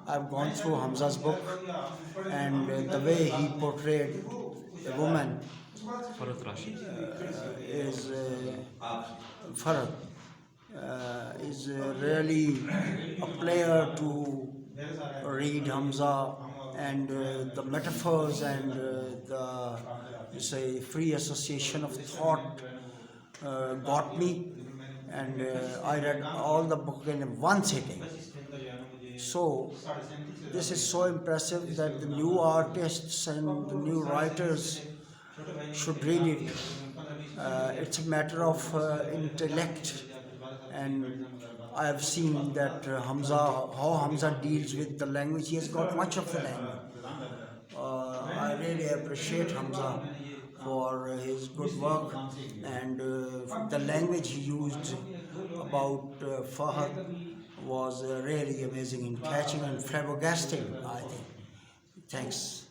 I've gone through Hamzah's book, and the way he portrayed a woman is Farad is really a player to read Hamzah, and the metaphors and the free association of thought got me, and I read all the book in one sitting. So this is so impressive that the new artists and the new writers should read it. It's a matter of intellect, and I have seen that how Hamzah deals with the language. He has got much of the language. I really appreciate Hamzah for his good work, and the language he used about Fahad was really amazing in catching and flabbergasting, I think. Thanks.